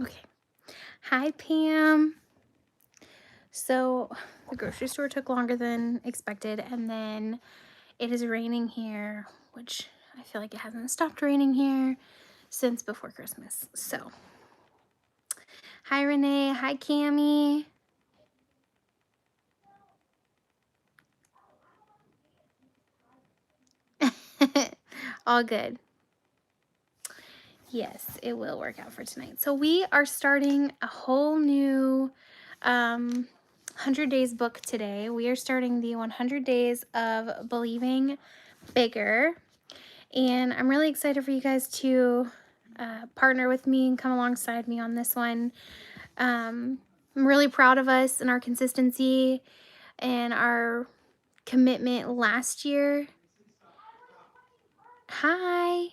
Okay. Hi, Pam. So the grocery store took longer than expected, and then it is raining here, which I feel like it hasn't stopped raining here since before Christmas. So, hi, Renee. Hi, Cami. All good. Yes, it will work out for tonight. So we are starting a whole new 100 Days book today. We are starting the 100 Days of Believing Bigger. And I'm really excited for you guys to partner with me and come alongside me on this one. I'm really proud of us and our consistency and our commitment last year. Hi.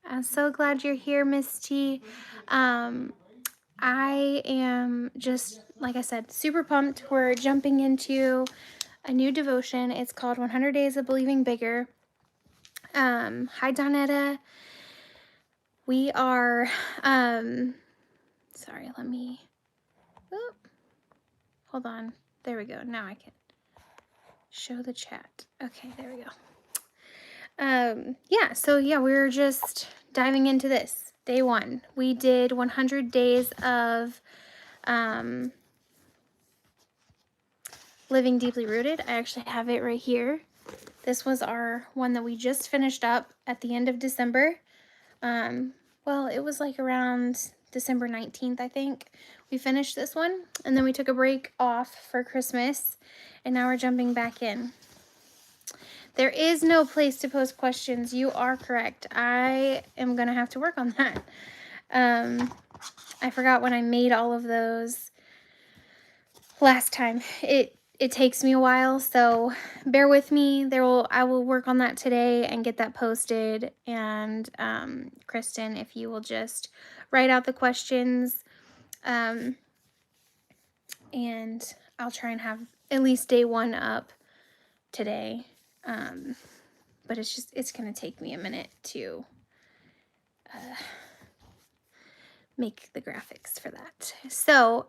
I'm so glad you're here, Miss T. I am just, like I said, super pumped. We're jumping into a new devotion. It's called 100 Days of Believing Bigger. Hi, Donetta. We are, sorry, let me, hold on. There we go. Now I can show the chat. Okay, there we go. Yeah, we're just diving into this. Day one, we did 100 days of Living Deeply Rooted. I actually have it right here. This was our one that we just finished up at the end of December. Well, it was like around December 19th, I think. We finished this one, and then we took a break off for Christmas, and now we're jumping back in. There is no place to post questions. You are correct. I am going to have to work on that. I forgot when I made all of those last time. It takes me a while, so bear with me. I will work on that today and get that posted. And Kristen, if you will just write out the questions, and I'll try and have at least day one up today. But it's gonna take me a minute to make the graphics for that. So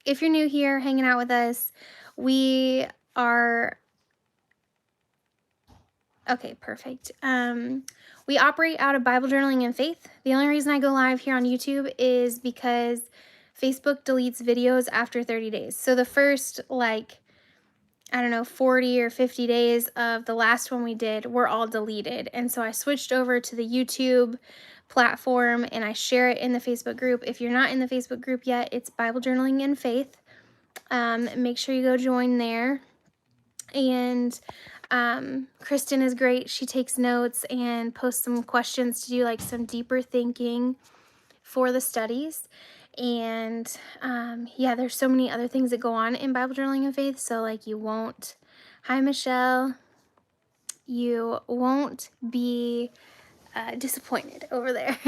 if you're new here hanging out with us, we are okay, perfect. We operate out of Bible Journaling and Faith. The only reason I go live here on YouTube is because Facebook deletes videos after 30 days. So the first, like, I don't know, 40 or 50 days of the last one we did were all deleted. And so I switched over to the YouTube platform and I share it in the Facebook group. If you're not in the Facebook group yet, it's Bible Journaling and Faith. Make sure you go join there. And Kristen is great. She takes notes and posts some questions to do like some deeper thinking for the studies. And yeah, there's so many other things that go on in Bible Journaling and Faith. So like you won't, hi Michelle, you won't be disappointed over there.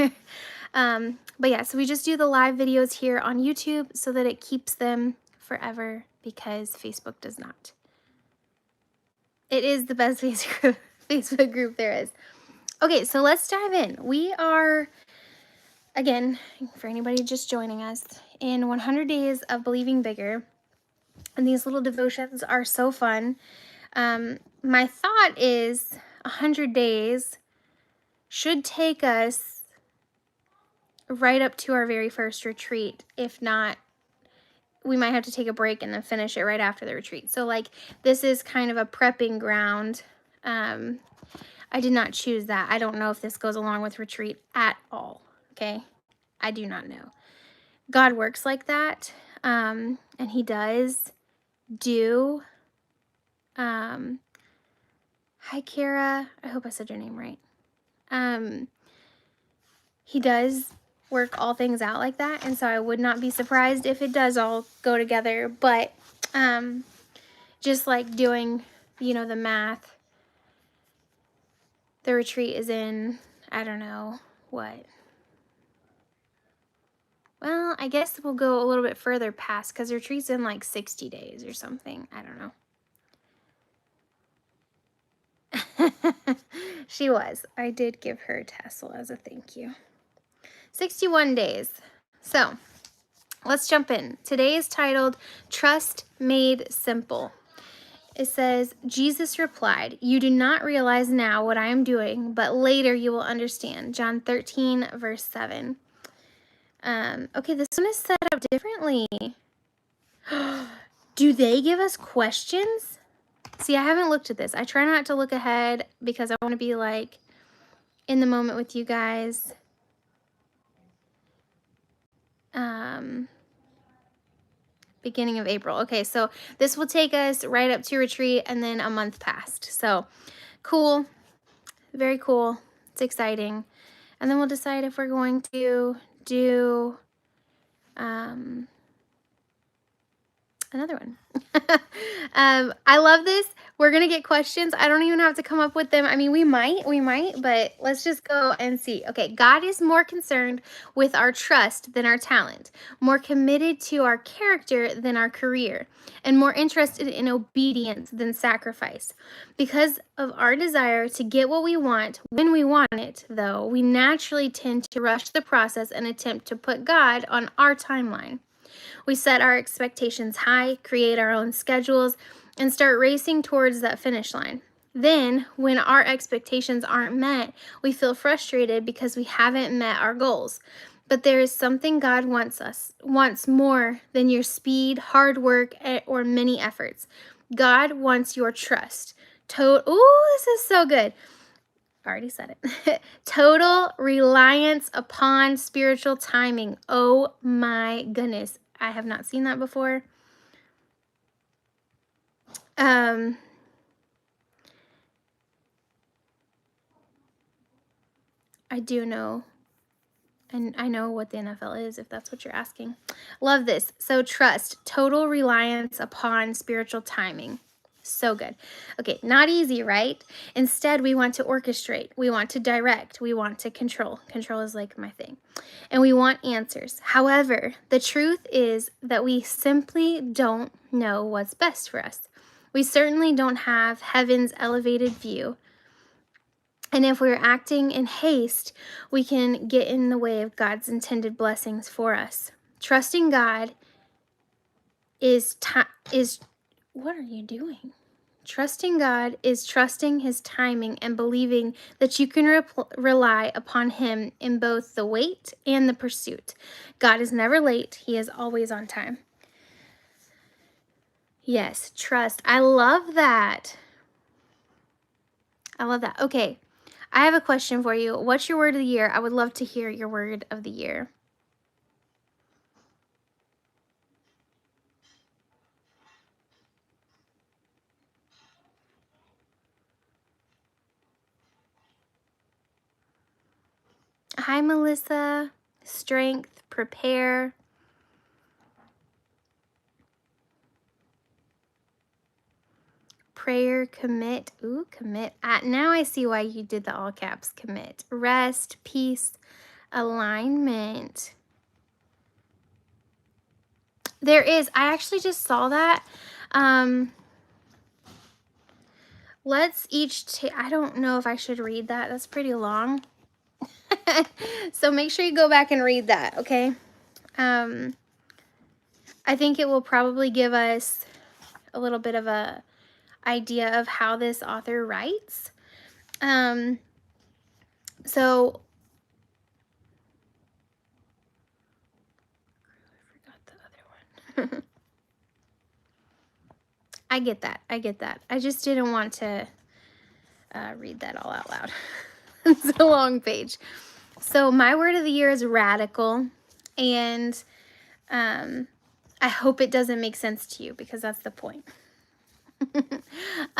But yeah, so we just do the live videos here on YouTube so that it keeps them forever because Facebook does not. It is the best Facebook group there is. Okay, so let's dive in. We are, again, for anybody just joining us, in 100 Days of Believing Bigger. And these little devotions are so fun. My thought is 100 days should take us right up to our very first retreat. If not, we might have to take a break and then finish it right after the retreat. So like this is kind of a prepping ground. I did not choose that. I don't know if this goes along with retreat at all. Okay. I do not know. God works like that. And he does do, hi Kara. I hope I said your name right. He does work all things out like that. And so I would not be surprised if it does all go together, but, just like doing, the math, the retreat is in, I don't know what. Well, I guess we'll go a little bit further past because retreat's in like 60 days or something. I don't know. She was. I did give her a tassel as a thank you. 61 days. So, let's jump in. Today is titled Trust Made Simple. It says, Jesus replied, "You do not realize now what I am doing, but later you will understand." John 13, verse 7. Okay, this one is set up differently. Do they give us questions? See, I haven't looked at this. I try not to look ahead because I want to be like in the moment with you guys. Beginning of April. Okay, so this will take us right up to retreat and then a month past. So cool. Very cool. It's exciting. And then we'll decide if we're going to do another one. I love this. We're going to get questions. I don't even have to come up with them. I mean, we might, but let's just go and see. Okay, God is more concerned with our trust than our talent, more committed to our character than our career, and more interested in obedience than sacrifice. Because of our desire to get what we want when we want it, though, we naturally tend to rush the process and attempt to put God on our timeline. We set our expectations high, create our own schedules, and start racing towards that finish line. Then, when our expectations aren't met, we feel frustrated because we haven't met our goals. But there is something God wants more than your speed, hard work, or many efforts. God wants your trust. This is so good. I already said it. Total reliance upon spiritual timing. Oh my goodness. I have not seen that before. I do know, and I know what the NFL is, if that's what you're asking. Love this. So trust, total reliance upon spiritual timing. So good. Okay, not easy, right? Instead, we want to orchestrate. We want to direct. We want to control. Control is like my thing. And we want answers. However, the truth is that we simply don't know what's best for us. We certainly don't have heaven's elevated view. And if we're acting in haste, we can get in the way of God's intended blessings for us. Trusting God is what are you doing? Trusting God is trusting his timing and believing that you can rely upon him in both the wait and the pursuit. God is never late. He is always on time. Yes, trust. I love that. I love that. Okay, I have a question for you. What's your word of the year? I would love to hear your word of the year. Hi, Melissa. Strength, prepare. Prayer, commit. Ooh, commit. Now I see why you did the all caps. Commit. Rest, peace, alignment. There is. I actually just saw that. Let's each I don't know if I should read that. That's pretty long. So make sure you go back and read that, okay? I think it will probably give us a little bit of a idea of how this author writes. So I forgot the other one. I get that. I just didn't want to read that all out loud. It's a long page. So my word of the year is radical, and I hope it doesn't make sense to you because that's the point.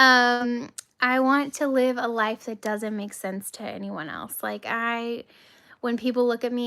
I want to live a life that doesn't make sense to anyone else. Like when people look at me